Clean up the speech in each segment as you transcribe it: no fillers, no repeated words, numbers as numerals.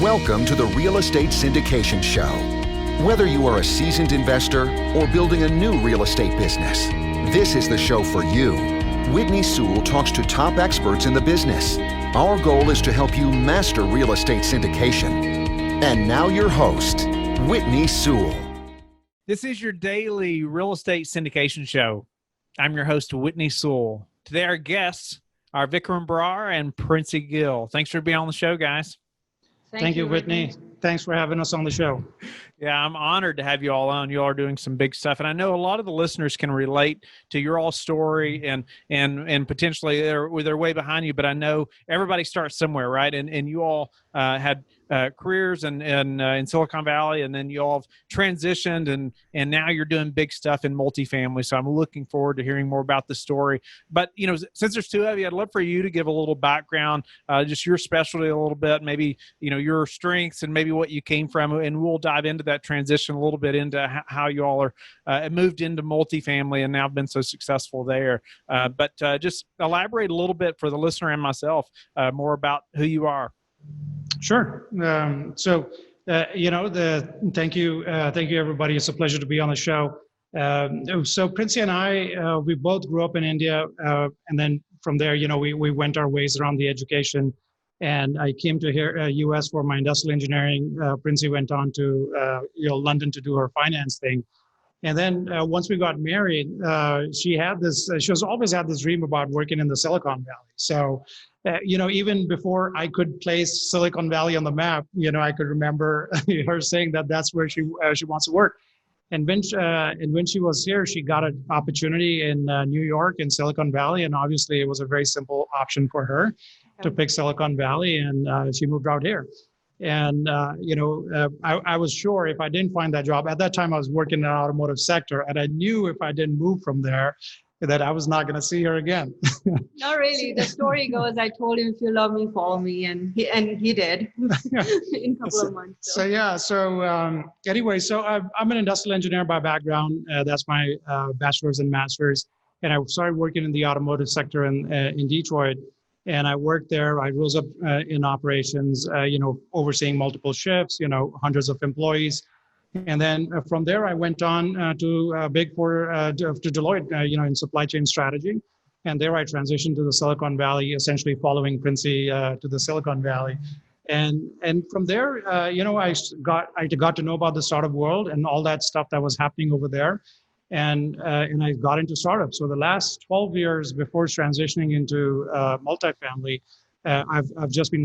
Welcome to the Real Estate Syndication Show. Whether you are a seasoned investor or building a new real estate business, this is the show for you. Whitney Sewell talks to top experts in the business. Our goal is to help you master real estate syndication. And now your host, Whitney Sewell. This is your daily real estate syndication show. I'm your host, Whitney Sewell. Today our guests are Vikram Brar and Princi Gill. Thanks for being on the show, guys. Thank you, Whitney. Thanks for having us on the show. Yeah, I'm honored to have you all on. You all are doing some big stuff, and I know a lot of the listeners can relate to your all story, and potentially they're way behind you. But I know everybody starts somewhere, right? And you all had careers in Silicon Valley, and then you all have transitioned, and now you're doing big stuff in multifamily. So I'm looking forward to hearing more about the story. But since there's two of you, I'd love for you to give a little background, just your specialty a little bit, maybe your strengths and maybe what you came from, and we'll dive into that transition a little bit into how you all are moved into multifamily and now been so successful there. But just elaborate a little bit for the listener and myself more about who you are. Sure. Thank you everybody. It's a pleasure to be on the show. So Princi and I, we both grew up in India, and then from there, we went our ways around the education. And I came to here, U.S. for my industrial engineering. Princi went on to London to do her finance thing. And then once we got married, she has always had this dream about working in the Silicon Valley. So, even before I could place Silicon Valley on the map, I could remember her saying that that's where she wants to work. And when she was here, she got an opportunity in New York in Silicon Valley. And obviously it was a very simple option for her to pick Silicon Valley, and she moved out here. And, I was sure if I didn't find that job, at that time I was working in the automotive sector, and I knew if I didn't move from there, that I was not going to see her again. Not really. The story goes, I told him, if you love me, follow me. And he did in a couple of months. Anyway, I'm an industrial engineer by background. That's my bachelor's and master's. And I started working in the automotive sector in Detroit. And I worked there. I rose up in operations, overseeing multiple shifts, hundreds of employees. And then from there, I went on to Big Four, to Deloitte, in supply chain strategy. And there I transitioned to the Silicon Valley, essentially following Princi to the Silicon Valley. And from there, I got to know about the startup world and all that stuff that was happening over there. And I got into startups. So the last 12 years before transitioning into multifamily, I've just been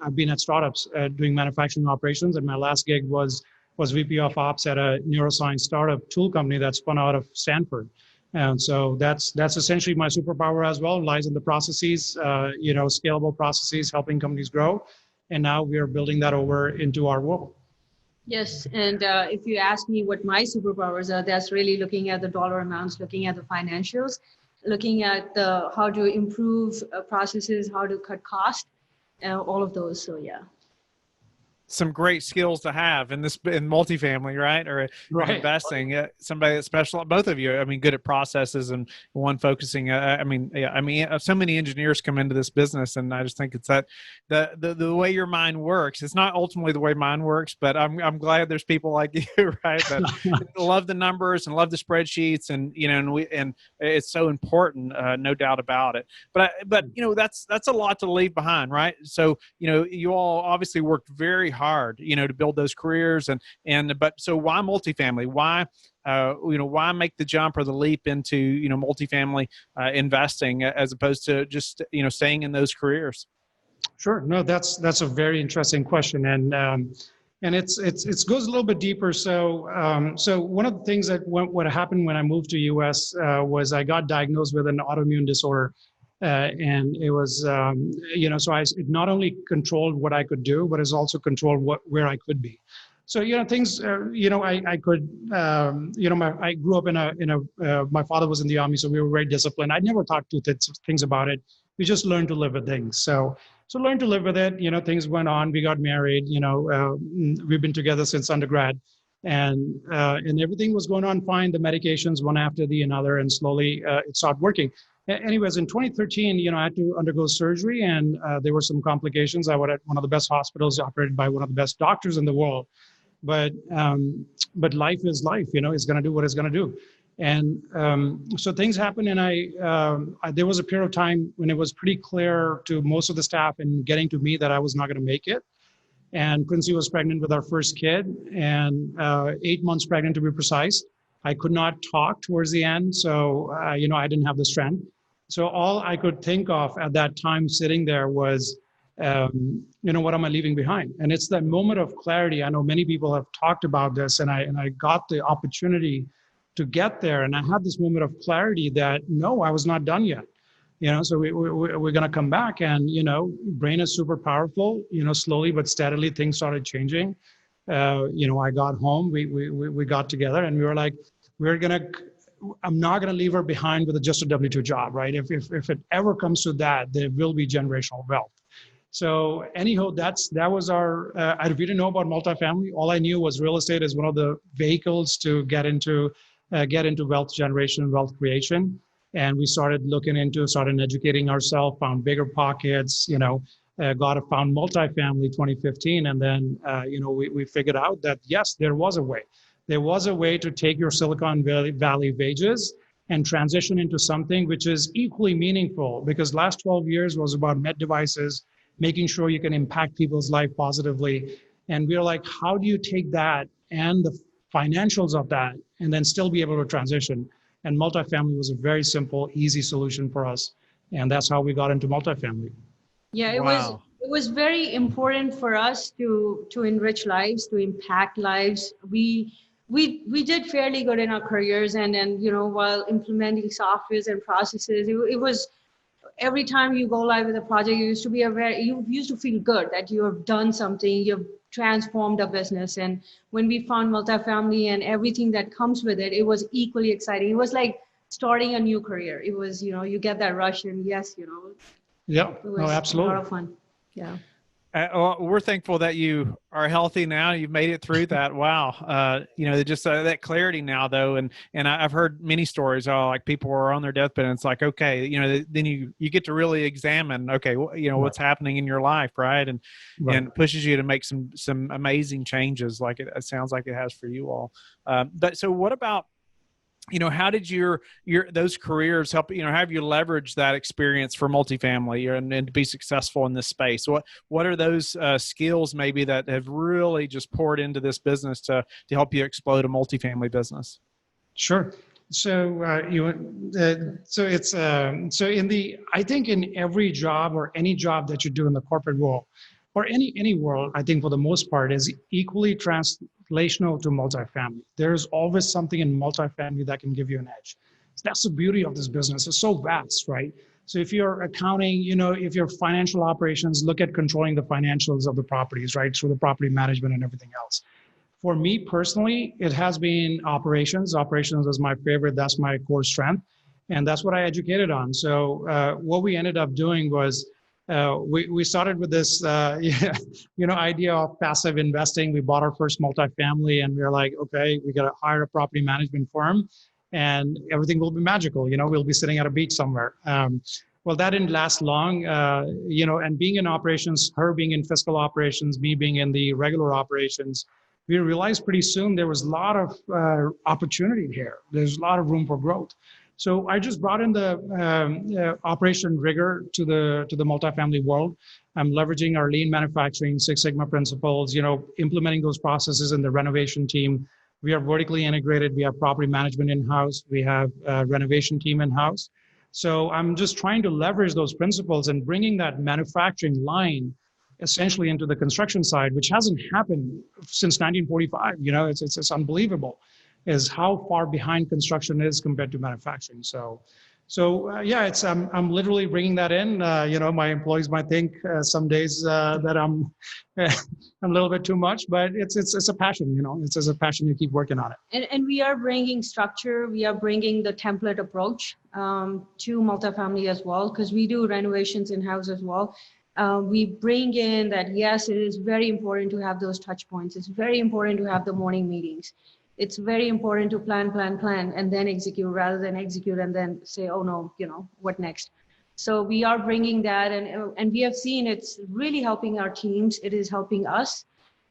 I've been at startups doing manufacturing operations, and my last gig was VP of Ops at a neuroscience startup tool company that spun out of Stanford. And so that's essentially my superpower as well, lies in the processes, scalable processes, helping companies grow. And now we are building that over into our world. Yes, and if you ask me what my superpowers are, that's really looking at the dollar amounts, looking at the financials, looking at how to improve processes, how to cut costs, all of those. So yeah. Some great skills to have in multifamily, right? Or right. Investing. Somebody that's special, both of you, good at processes and one focusing. So many engineers come into this business, and I just think it's that the way your mind works. It's not ultimately the way mine works, but I'm glad there's people like you, right? That love the numbers and love the spreadsheets, and and it's so important, no doubt about it. But that's a lot to leave behind, right? So you all obviously worked very hard, to build those careers, but so why multifamily? Why make the jump or the leap into multifamily investing as opposed to just staying in those careers? Sure. No, that's a very interesting question, and it goes a little bit deeper. So one of the things that what happened when I moved to US was I got diagnosed with an autoimmune disorder. And it was, so it not only controlled what I could do, but it's also controlled where I could be. So, things, I could, I grew up my father was in the army, so we were very disciplined. I never thought two things about it. We just learned to live with things. So learned to live with it. Things went on. We got married. We've been together since undergrad. And everything was going on fine. The medications one after the another, and slowly it started working. Anyways, in 2013, I had to undergo surgery, and there were some complications. I was at one of the best hospitals operated by one of the best doctors in the world. But life is life, it's going to do what it's going to do. And so things happened, and there was a period of time when it was pretty clear to most of the staff and getting to me that I was not going to make it. And Princi was pregnant with our first kid, and 8 months pregnant to be precise. I could not talk towards the end, so I didn't have the strength. So all I could think of at that time sitting there was, what am I leaving behind? And it's that moment of clarity. I know many people have talked about this, and I got the opportunity to get there, and I had this moment of clarity that no, I was not done yet. So we're going to come back, and brain is super powerful. Slowly but steadily things started changing. I got home, we got together, and we were like, I'm not going to leave her behind with just a W-2 job, right? If it ever comes to that, there will be generational wealth. So anyhow, that was our, if you didn't know about multifamily, all I knew was real estate is one of the vehicles to get into wealth generation, wealth creation. And we started educating ourselves, found bigger pockets, found multifamily 2015. And then, we figured out that, yes, there was a way. There was a way to take your Silicon Valley wages and transition into something which is equally meaningful, because last 12 years was about med devices, making sure you can impact people's life positively. And we were like, how do you take that and the financials of that and then still be able to transition? And multifamily was a very simple, easy solution for us. And that's how we got into multifamily. Yeah, it was very important for us to enrich lives, to impact lives. We did fairly good in our careers, and then while implementing softwares and processes, it was every time you go live with a project, you used to feel good that you have done something, you've transformed a business. And when we found multifamily and everything that comes with it, it was equally exciting. It was like starting a new career. It was, you get that rush, and yes, Yeah, it was absolutely a lot of fun. Yeah. Well, we're thankful that you are healthy now. You've made it through that. Wow. Just that clarity now, though. And I've heard many stories. Like people are on their deathbed, and it's like, okay, then you get to really examine, okay, what's happening in your life, right? And and pushes you to make some amazing changes, like it sounds like it has for you all. But so, what about? How did your those careers help? Have you leveraged that experience for multifamily and to be successful in this space? What are those skills maybe that have really just poured into this business to help you explode a multifamily business? Sure. So I think in every job or any job that you do in the corporate world or any world, I think for the most part is equally translational to multifamily. There's always something in multifamily that can give you an edge. So that's the beauty of this business. It's so vast, right? So if you're accounting, if you're financial operations, look at controlling the financials of the properties, right? Through the property management and everything else. For me personally, it has been operations. Operations is my favorite. That's my core strength. And that's what I educated on. So what we ended up doing was we started with this, idea of passive investing. We bought our first multifamily, and we were like, okay, we got to hire a property management firm, and everything will be magical. We'll be sitting at a beach somewhere. Well, that didn't last long, and being in operations, her being in fiscal operations, me being in the regular operations, we realized pretty soon there was a lot of opportunity here. There's a lot of room for growth. So I just brought in the operation rigor to the multifamily world. I'm leveraging our lean manufacturing, Six Sigma principles, implementing those processes in the renovation team. We are vertically integrated. We have property management in-house. We have a renovation team in-house. So I'm just trying to leverage those principles and bringing that manufacturing line essentially into the construction side, which hasn't happened since 1945. It's unbelievable, is how far behind construction is compared to manufacturing. So I'm literally bringing that in. My employees might think some days that I'm a little bit too much, but it's a passion. It's a passion. You keep working on it. And we are bringing structure. We are bringing the template approach to multifamily as well, because we do renovations in-house as well. We bring in that, yes, it is very important to have those touch points. It's very important to have the morning meetings. It's very important to plan, and then execute rather than execute and then say, oh no, what next? So we are bringing that, and we have seen it's really helping our teams. It is helping us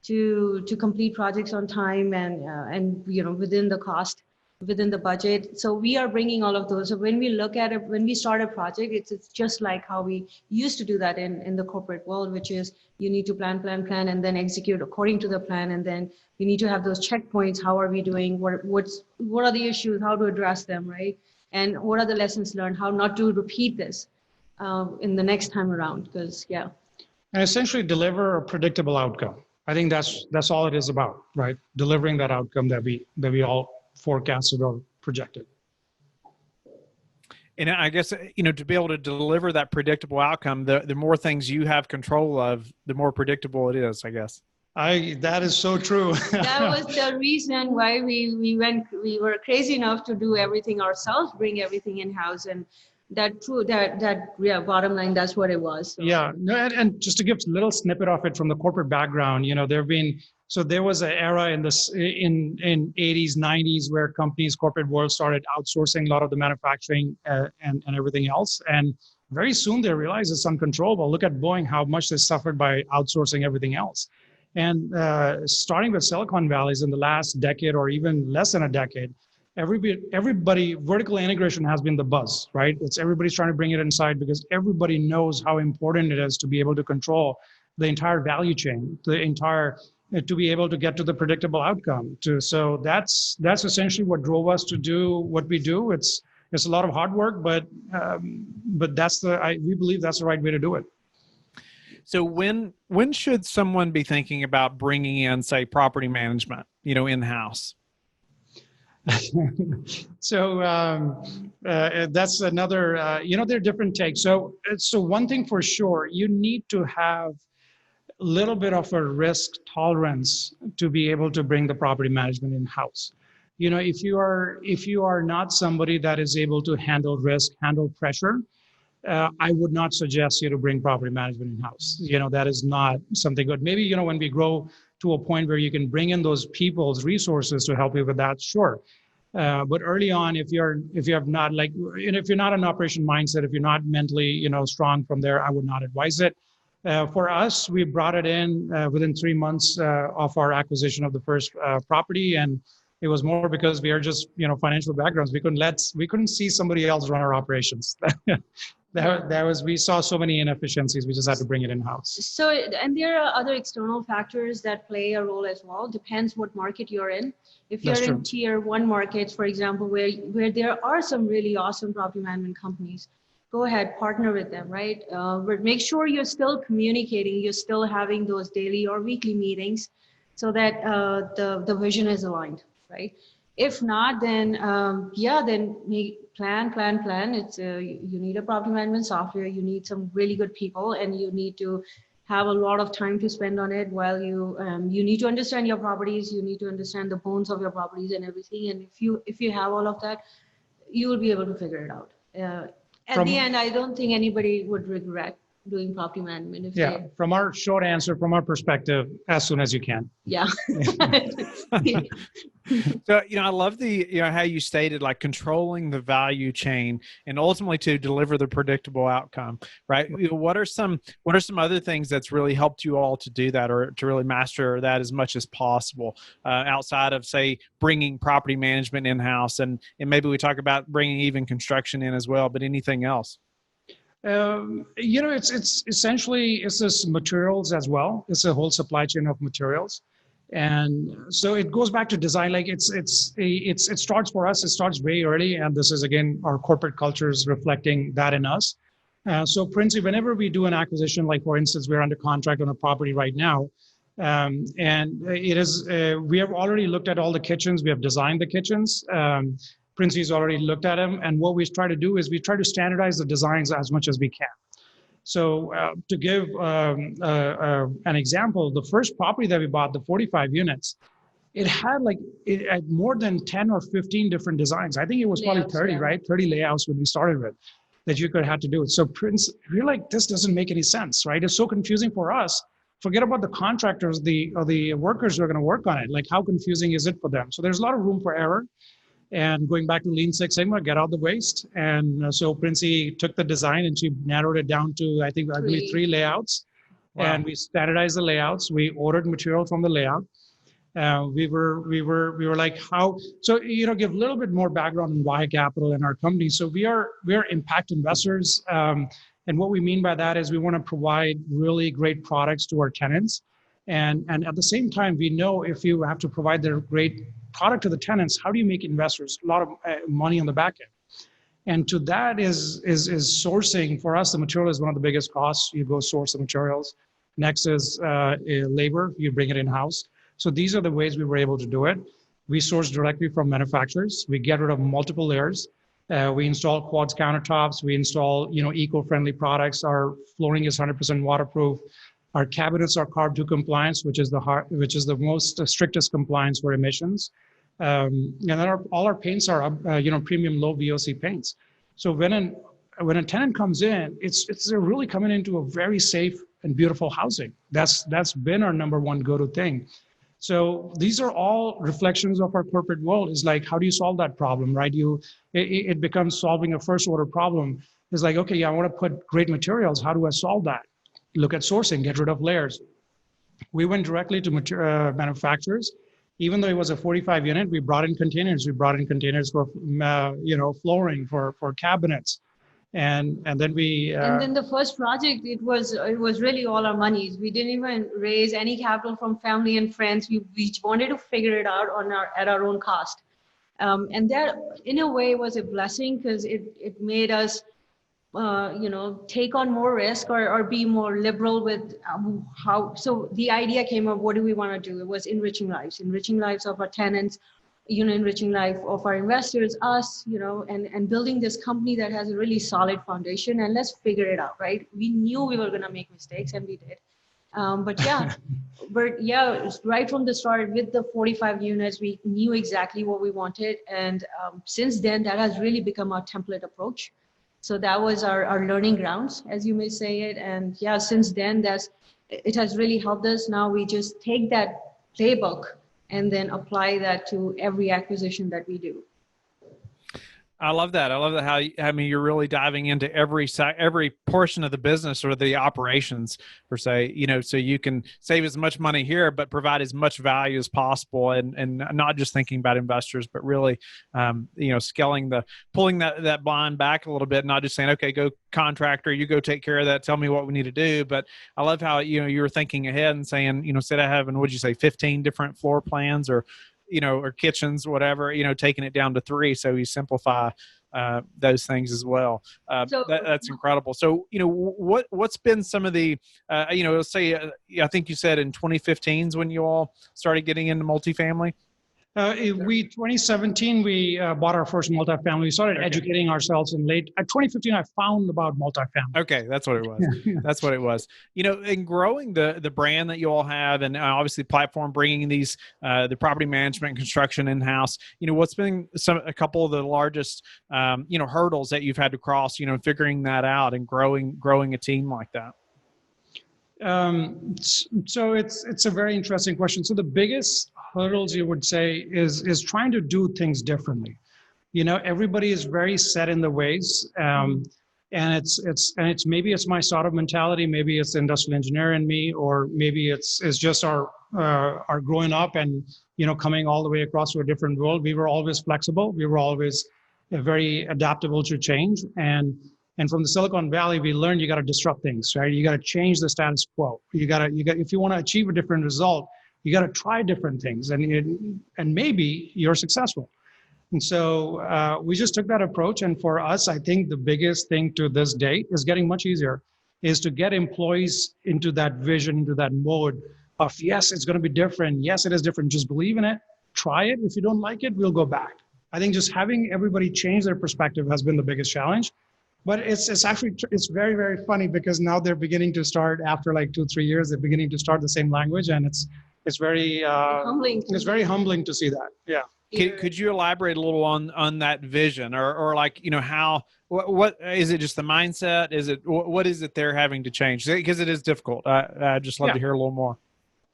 to complete projects on time and within the cost, within the budget. So we are bringing all of those. So when we look at it, when we start a project, it's just like how we used to do that in the corporate world, which is you need to plan, and then execute according to the plan. And then you need to have those checkpoints. How are we doing? What are the issues? How to address them, right? And what are the lessons learned? How not to repeat this in the next time around? Because and essentially deliver a predictable outcome. I think that's all it is about, right? Delivering that outcome that we all forecasted or projected. And I guess, to be able to deliver that predictable outcome, the more things you have control of, the more predictable it is, I guess. That is so true. That was the reason why we were crazy enough to do everything ourselves, bring everything in-house, and bottom line, that's what it was. So. Yeah, no, and just to give a little snippet of it from the corporate background, there was an era in 80s, 90s where companies, corporate world started outsourcing a lot of the manufacturing and everything else. And very soon they realized it's uncontrollable. Look at Boeing, how much they suffered by outsourcing everything else. And starting with Silicon Valley in the last decade or even less than a decade, everybody vertical integration has been the buzz, right? It's everybody's trying to bring it inside because everybody knows how important it is to be able to control the entire value chain, to be able to get to the predictable outcome. So that's essentially what drove us to do what we do. It's a lot of hard work, but we believe that's the right way to do it. So when should someone be thinking about bringing in, say, property management, in-house? So that's another, there are different takes. So one thing for sure, you need to have a little bit of a risk tolerance to be able to bring the property management in-house. If you are not somebody that is able to handle risk, handle pressure, I would not suggest you to bring property management in-house. That is not something good. Maybe, when we grow to a point where you can bring in those people's resources to help you with that, sure. But early on, if you're not if you're not an operation mindset, if you're not mentally, strong from there, I would not advise it. For us, we brought it in within 3 months of our acquisition of the first property, and it was more because we are just, financial backgrounds. We couldn't see somebody else run our operations. We saw so many inefficiencies. We just had to bring it in-house. So, and there are other external factors that play a role as well. Depends what market you're in. If you're in tier 1 markets, for example, where there are some really awesome property management companies, go ahead, partner with them, right? But make sure you're still communicating, you're still having those daily or weekly meetings so that the vision is aligned, right? If not, then plan. It's you need a property management software. You need some really good people, and you need to have a lot of time to spend on it. While you need to understand your properties, you need to understand the bones of your properties and everything. And if you have all of that, you will be able to figure it out. At the end, I don't think anybody would regret doing property management. From our short answer, from our perspective, as soon as you can. Yeah. So, I love how you stated, like, controlling the value chain and ultimately to deliver the predictable outcome, right? What are some other things that's really helped you all to do that, or to really master that as much as possible, outside of, say, bringing property management in-house, and maybe we talk about bringing even construction in as well, but anything else? It's essentially, it's this materials as well. It's a whole supply chain of materials. And so it goes back to design. Like it starts for us, it starts very early. And this is, again, our corporate culture is reflecting that in us. So Princi, whenever we do an acquisition, like for instance, we're under contract on a property right now. And it is, we have already looked at all the kitchens. We have designed the kitchens. Princi's already looked at them. And what we try to do is we try to standardize the designs as much as we can. So to give an example, the first property that we bought, the 45 units, it had more than 10 or 15 different designs. I think it was probably 30, right? 30 layouts when we started with that you could have to do it. So Princi, we're like, this doesn't make any sense, right? It's so confusing for us forget about the contractors, or the workers who are going to work on it. Like, how confusing is it for them? So there's a lot of room for error. And going back to Lean Six Sigma, get out the waste. And so Princi took the design and she narrowed it down to, I believe 3 layouts. Wow. And we standardized the layouts. We ordered material from the layout. We were like, how? So, give a little bit more background on why capital in our company. So we are impact investors. And what we mean by that is we want to provide really great products to our tenants. And at the same time, we know if you have to provide their great product to the tenants, how do you make investors a lot of money on the back end? And to that is sourcing. For us, the material is one of the biggest costs. You go source the materials. Next is labor. You bring it in-house. So these are the ways we were able to do it. We source directly from manufacturers. We get rid of multiple layers. We install quartz countertops. We install, eco-friendly products. Our flooring is 100% waterproof. Our cabinets are Carb 2 compliance, which is the most strictest compliance for emissions. And then all our paints are, premium low VOC paints. So when a tenant comes in, they're really coming into a very safe and beautiful housing. That's been our number one go-to thing. So these are all reflections of our corporate world. Is like, how do you solve that problem, right? It becomes solving a first order problem. It's like, okay, yeah, I want to put great materials. How do I solve that? Look at sourcing, get rid of layers. We went directly to manufacturers. Even though it was a 45 unit, we brought in containers. We brought in containers for, flooring, for cabinets. And then we and then the first project, it was really all our monies. We didn't even raise any capital from family and friends. We wanted to figure it out at our own cost. And that in a way was a blessing, because it made us take on more risk or be more liberal with how. So the idea came up, what do we want to do? It was enriching lives of our tenants, enriching life of our investors, us, and building this company that has a really solid foundation, and let's figure it out, right? We knew we were going to make mistakes, and we did. But right from the start with the 45 units, we knew exactly what we wanted. And since then, that has really become our template approach. So that was our learning grounds, as you may say it. And since then, it has really helped us. Now we just take that playbook and then apply that to every acquisition that we do. I love that. How you're really diving into every portion of the business or the operations, per se, so you can save as much money here, but provide as much value as possible, and not just thinking about investors, but really, pulling that blind back a little bit, not just saying, okay, go contractor, you go take care of that, tell me what we need to do. But I love how, you were thinking ahead and saying, instead of having, what'd you say, 15 different floor plans or kitchens, whatever, taking it down to 3. So you simplify those things as well. That's incredible. So, what's been some of the, let's say, I think you said in 2015 is when you all started getting into multifamily. 2017, we bought our first multifamily. We started educating ourselves in late 2015. I found about multifamily. Okay, that's what it was. That's what it was. In growing the brand that you all have, and obviously platform, bringing these the property management and construction in house. What's been a couple of the largest hurdles that you've had to cross? Figuring that out and growing a team like that. So it's a very interesting question. So the biggest hurdles, you would say, is trying to do things differently. Everybody is very set in the ways, and it's maybe it's my startup mentality, maybe it's the industrial engineer in me, or maybe it's just our growing up and coming all the way across to a different world. We were always flexible. We were always very adaptable to change, and from the Silicon Valley, we learned you got to disrupt things, right? You got to change the status quo. You got if you want to achieve a different result, you got to try different things, and maybe you're successful. And so we just took that approach. And for us, I think the biggest thing to this date is getting much easier, is to get employees into that vision, into that mode of, yes, it's going to be different. Yes, it is different. Just believe in it. Try it. If you don't like it, we'll go back. I think just having everybody change their perspective has been the biggest challenge. But it's actually very, very funny, because now they're beginning to start, after like 2-3 years, they're beginning to start the same language, and it's very humbling. It's very humbling to see that. Yeah. Could you elaborate a little on that vision, or like, how, what is it, just the mindset? Is it, what is it they're having to change? Because it is difficult. I just love to hear a little more.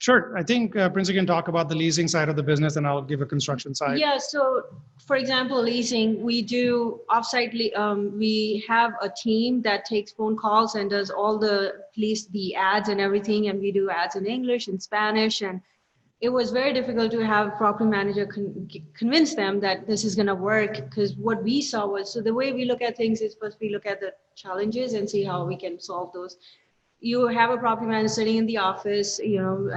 Sure. I think Princi can talk about the leasing side of the business, and I'll give a construction side. Yeah. So, for example, leasing, we do offsite. We have a team that takes phone calls and does all the ads and everything, and we do ads in English and Spanish. And it was very difficult to have property manager convince them that this is going to work, because what we saw was, so the way we look at things is, first we look at the challenges and see how we can solve those. You have a property manager sitting in the office,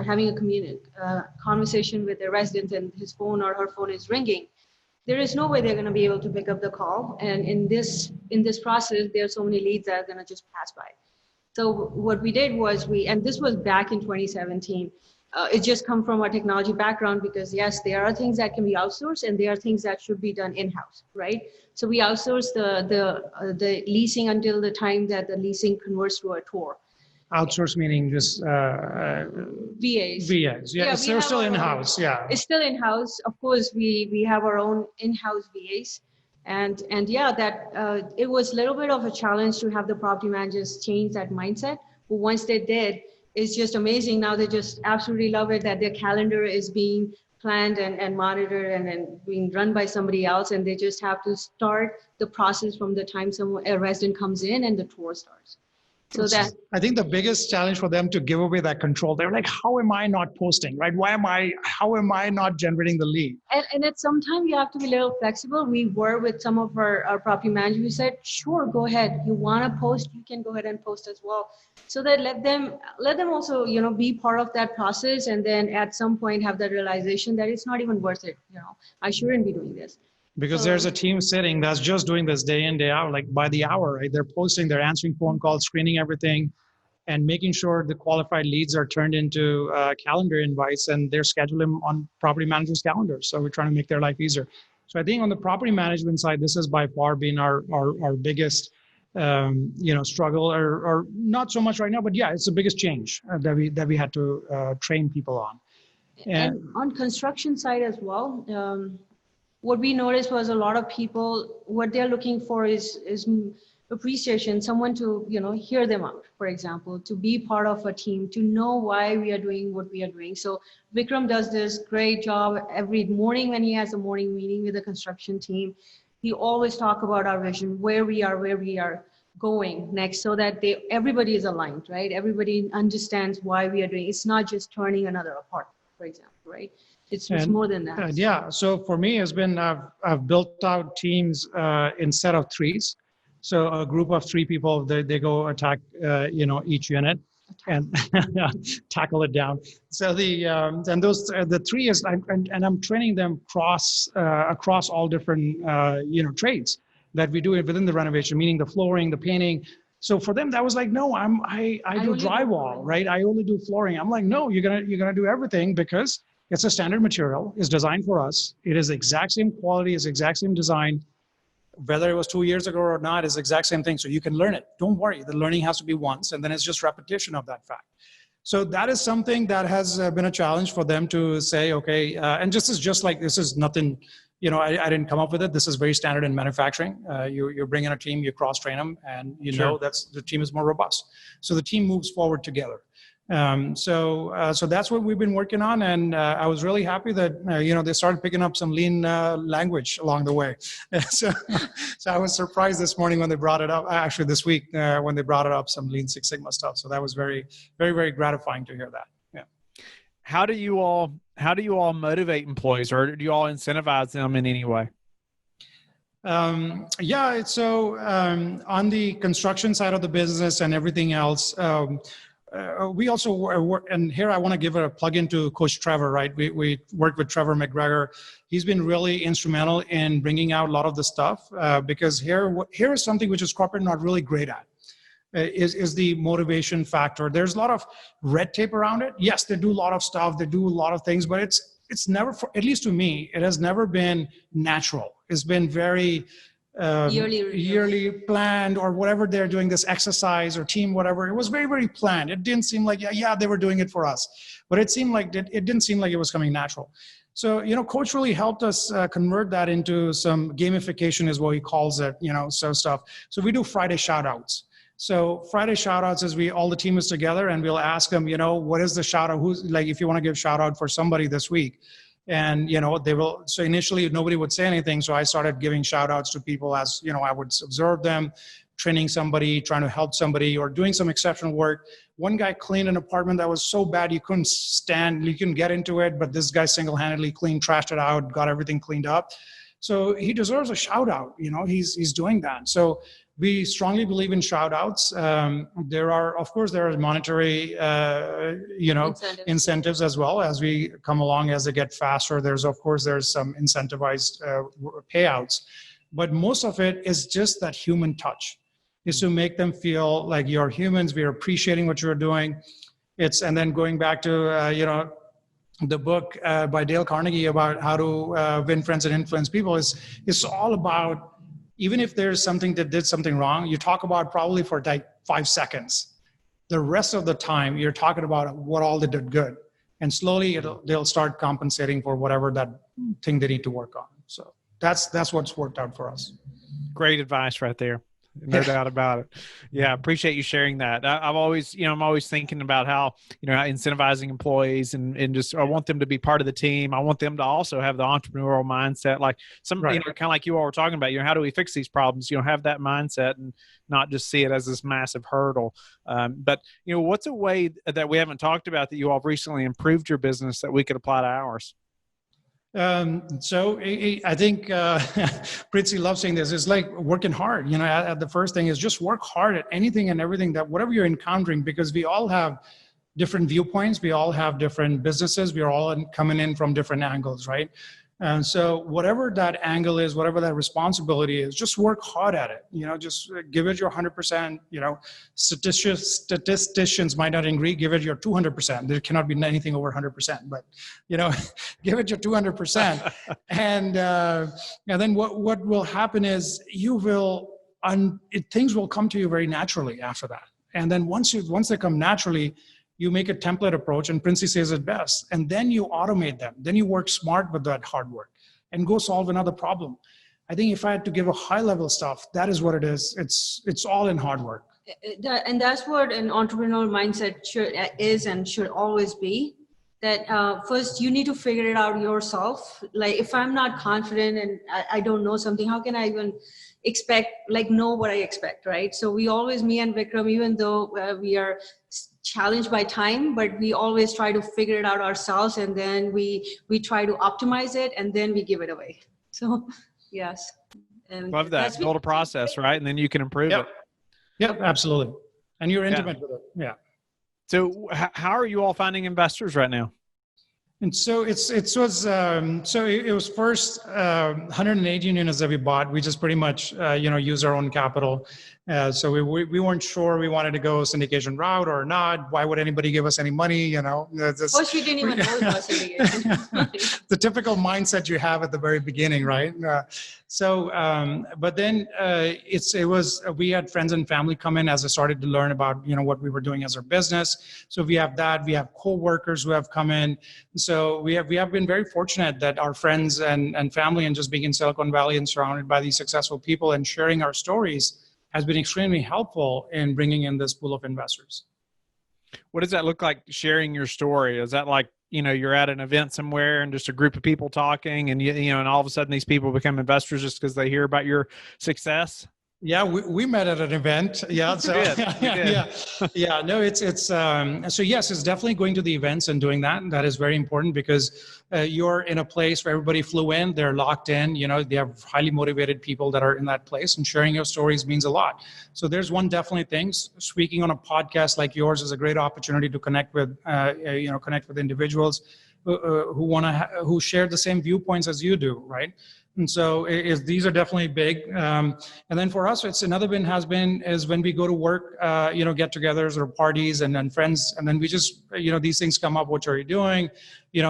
having a conversation with a resident, and his phone or her phone is ringing. There is no way they're going to be able to pick up the call. And in this process, there are so many leads that are going to just pass by. So what we did was and this was back in 2017. It just come from our technology background, because yes, there are things that can be outsourced and there are things that should be done in-house, right? So we outsource the leasing until the time that the leasing converts to a tour. Outsource meaning just VAs. VAs. Yeah, it's still in-house. Yeah. It's still in-house. Of course, we have our own in-house VAs. And yeah, that it was a little bit of a challenge to have the property managers change that mindset. But once they did, it's just amazing. Now they just absolutely love it that their calendar is being planned and monitored and being run by somebody else. And they just have to start the process from the time a resident comes in and the tour starts. So that, I think the biggest challenge for them to give away that control, they're like, how am I not posting, right? How am I not generating the lead? And at some time you have to be a little flexible. We were with some of our property managers who said, sure, go ahead. You want to post, you can go ahead and post as well. So that let them also, be part of that process. And then at some point have the realization that it's not even worth it. I shouldn't be doing this. Because there's a team sitting that's just doing this day in, day out, like by the hour, right? They're posting, they're answering phone calls, screening everything, and making sure the qualified leads are turned into calendar invites, and they're scheduling them on property managers' calendars. So we're trying to make their life easier. So I think on the property management side, this has by far been our biggest, struggle, or not so much right now, but yeah, it's the biggest change that we had to train people on. And on construction side as well, what we noticed was a lot of people, what they're looking for is appreciation, someone to, hear them out, for example, to be part of a team, to know why we are doing what we are doing. So Vikram does this great job every morning when he has a morning meeting with the construction team. He always talk about our vision, where we are going next, so that everybody is aligned, right? Everybody understands why we are doing. It's not just turning another apartment, for example, right? It's more than that. Yeah. So for me, it's been I've built out teams instead of threes. So a group of 3 people, they go attack each unit and tackle it down. So the 3 is and I'm training them across all different trades that we do within the renovation, meaning the flooring, the painting. So for them, that was like, no, I do drywall, right? I only do flooring. I'm like, no, you're gonna do everything, because it's a standard material. It's designed for us. It is exact same quality, it's exact same design. Whether it was 2 years ago or not, it's the exact same thing. So you can learn it. Don't worry. The learning has to be once, and then it's just repetition of that fact. So that is something that has been a challenge for them to say, okay, and this is nothing, I didn't come up with it. This is very standard in manufacturing. You bring in a team, you cross-train them, and know the team is more robust. So the team moves forward together. So that's what we've been working on, and I was really happy that they started picking up some lean language along the way. so I was surprised this morning when they brought it up. Actually, this week when they brought it up, some Lean Six Sigma stuff. So that was very, very, very gratifying to hear that. Yeah. How do you all motivate employees, or do you all incentivize them in any way? So on the construction side of the business and everything else. We also work, and here I want to give a plug into Coach Trevor, right? We work with Trevor McGregor. He's been really instrumental in bringing out a lot of the stuff because here is something which is corporate not really great at, is the motivation factor. There's a lot of red tape around it. Yes, they do a lot of stuff, they do a lot of things, but it's never, at least to me, it has never been natural. It's been very yearly planned, or whatever they're doing, this exercise or team, whatever. It was very, very planned. It didn't seem like, yeah, they were doing it for us, but it didn't seem like it was coming natural. So, Coach really helped us convert that into some gamification is what he calls it, so stuff. So we do Friday shout outs. So Friday shout outs is all the team is together and we'll ask them, what is the shout out? Who's like, if you want to give shout out for somebody this week, and, they will, so initially nobody would say anything. So I started giving shout outs to people as, I would observe them, training somebody, trying to help somebody, or doing some exceptional work. One guy cleaned an apartment that was so bad you couldn't get into it, but this guy single-handedly trashed it out, got everything cleaned up. So he deserves a shout out, he's doing that. So we strongly believe in shout outs. There are monetary, incentives as well as we come along, as they get faster. There's some incentivized payouts, but most of it is just that human touch, is to make them feel like you're humans. We're appreciating what you're doing. And then going back to, the book by Dale Carnegie about how to win friends and influence people is all about, even if there's something that did something wrong, you talk about probably for like 5 seconds. The rest of the time, you're talking about what all they did good. And slowly they'll start compensating for whatever that thing they need to work on. So that's what's worked out for us. Great advice right there. No doubt about it. Yeah. Appreciate you sharing that. I'm always thinking about how, how incentivizing employees and just, I want them to be part of the team. I want them to also have the entrepreneurial mindset, like kind of like you all were talking about, how do we fix these problems? Have that mindset and not just see it as this massive hurdle. But what's a way that we haven't talked about that you all have recently improved your business that we could apply to ours? So I think Princi loves saying this. It's like working hard. The first thing is just work hard at anything and everything, that whatever you're encountering, because we all have different viewpoints. We all have different businesses. We are all coming in from different angles, right? And so whatever that angle is, whatever that responsibility is, just work hard at it. Just give it your 100%. Statisticians might not agree. Give it your 200%. There cannot be anything over 100%. But give it your 200%. And then what will happen is things will come to you very naturally after that. And then once they come naturally, you make a template approach, and Princi says it best, and then you automate them. Then you work smart with that hard work and go solve another problem. I think if I had to give a high level stuff, that is what it is. It's all in hard work. And that's what an entrepreneurial mindset should always be. That first you need to figure it out yourself. Like if I'm not confident and I don't know something, how can I even know what I expect, right? So me and Vikram, even though we are challenged by time, but we always try to figure it out ourselves, and then we try to optimize it, and then we give it away. So yes. And love that. Build a process, right? And then you can improve it. Yep, absolutely. And you're intimate with it. Yeah. So how are you all finding investors right now? And so it was first 118 units that we bought. We just pretty much use our own capital. So we weren't sure we wanted to go syndication route or not. Why would anybody give us any money? Plus, we didn't even know it was syndication. The typical mindset you have at the very beginning, right? But then we had friends and family come in as I started to learn about what we were doing as our business. So we have that. We have co-workers who have come in. So we have been very fortunate that our friends and family, and just being in Silicon Valley and surrounded by these successful people and sharing our stories, has been extremely helpful in bringing in this pool of investors. What does that look like, sharing your story? Is that like, you're at an event somewhere and just a group of people talking, and and all of a sudden these people become investors just because they hear about your success? Yeah, we met at an event. Yeah, so yeah. No, so yes, it's definitely going to the events and doing that. And that is very important because you're in a place where everybody flew in, they're locked in. They have highly motivated people that are in that place, and sharing your stories means a lot. So there's one definitely thing. Speaking on a podcast like yours is a great opportunity to connect with individuals who share the same viewpoints as you do, right? And so these are definitely big. And then for us, it's another win is when we go to work, get-togethers or parties and friends, and then we just, these things come up. What are you doing?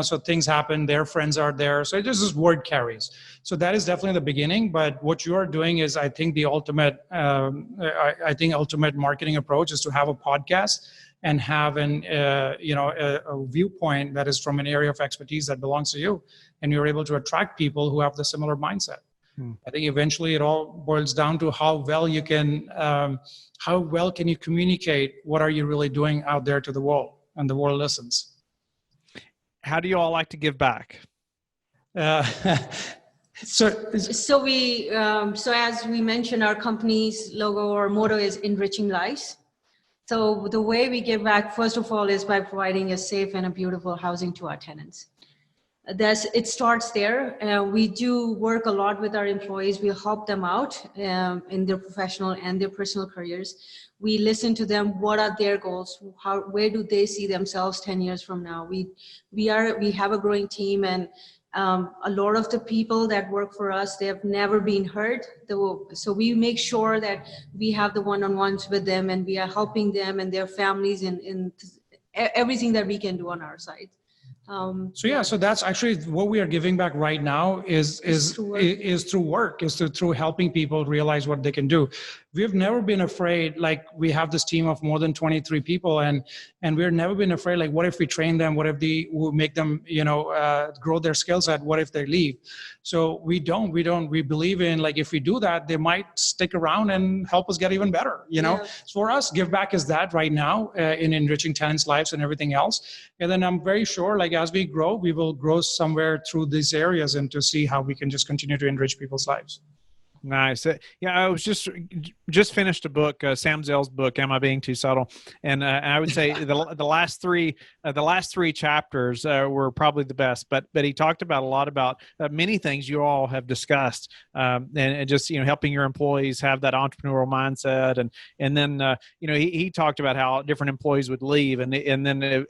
So things happen. Their friends are there. So it just this word carries. So that is definitely the beginning. But what you are doing is, I think the ultimate, ultimate marketing approach is to have a podcast and have a viewpoint that is from an area of expertise that belongs to you, and you're able to attract people who have the similar mindset. I think eventually it all boils down to how well can you communicate what are you really doing out there to the world, and the world listens. How do you all like to give back? So as we mentioned, our company's logo or motto is enriching lives. So the way we give back, first of all, is by providing a safe and a beautiful housing to our tenants. It starts there. We do work a lot with our employees. We help them out in their professional and their personal careers. We listen to them. What are their goals? Where do they see themselves 10 years from now? We have a growing team, and a lot of the people that work for us, they have never been heard. So we make sure that we have the one-on-ones with them, and we are helping them and their families in everything that we can do on our side. So that's actually what we are giving back right now is through helping people realize what they can do. We've never been afraid, like we have this team of more than 23 people, and we've never been afraid, like what if we train them, what if we make them, grow their skill set, what if they leave? So we believe in, like, if we do that, they might stick around and help us get even better, So for us, give back is that right now in enriching tenants' lives and everything else. And then I'm very sure, like, as we grow, we will grow somewhere through these areas and to see how we can just continue to enrich people's lives. Nice. Yeah, I was just finished a book, Sam Zell's book, Am I Being Too Subtle? And I would say the last three chapters were probably the best. But he talked about a lot about many things you all have discussed, and just helping your employees have that entrepreneurial mindset, and then he talked about how different employees would leave, and then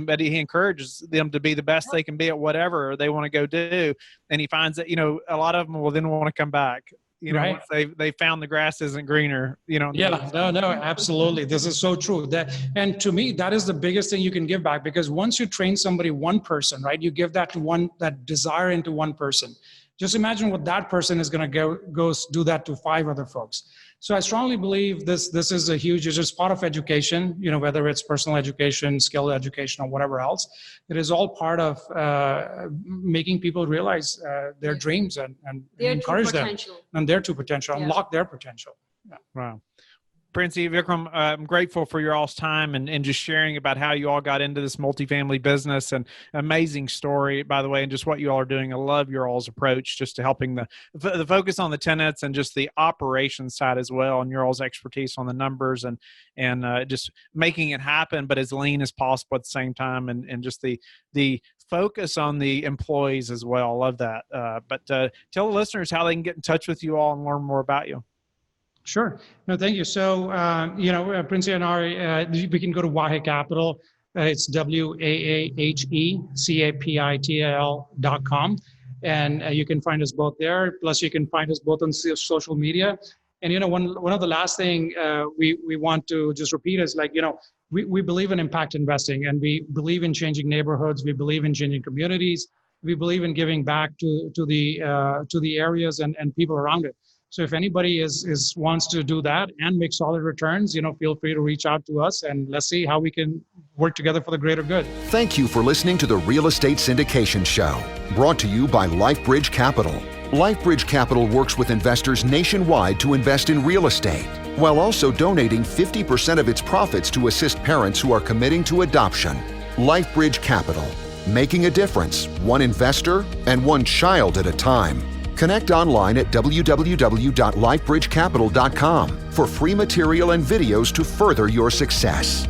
but he encourages them to be the best they can be at whatever they want to go do, and he finds that a lot of them will then want to come back. Right. Once they found the grass isn't greener, Yeah, no, absolutely. This is so true. And to me, that is the biggest thing you can give back, because once you train somebody, one person, right, you give that desire into one person. Just imagine what that person is going to go do that to 5 other folks. So I strongly believe this is a huge, it's just part of education, whether it's personal education, skill education, or whatever else. It is all part of making people realize their dreams and encourage them and their true potential, unlock their potential. Yeah. Wow. Princi, Vikram, I'm grateful for your all's time and just sharing about how you all got into this multifamily business, and amazing story, by the way, and just what you all are doing. I love your all's approach just to helping the focus on the tenants and just the operations side as well, and your all's expertise on the numbers and just making it happen, but as lean as possible at the same time, and just the focus on the employees as well. I love that. But tell the listeners how they can get in touch with you all and learn more about you. Sure. No, thank you. So, Princi and I, we can go to Wahe Capital. It's WAAHECAPITAL.com. And you can find us both there. Plus, you can find us both on social media. And, one of the last thing we want to just repeat is, like, we believe in impact investing, and we believe in changing neighborhoods. We believe in changing communities. We believe in giving back to the areas and people around it. So if anybody wants to do that and make solid returns, feel free to reach out to us, and let's see how we can work together for the greater good. Thank you for listening to the Real Estate Syndication Show, brought to you by LifeBridge Capital. LifeBridge Capital works with investors nationwide to invest in real estate, while also donating 50% of its profits to assist parents who are committing to adoption. LifeBridge Capital, making a difference, one investor and one child at a time. Connect online at www.lifebridgecapital.com for free material and videos to further your success.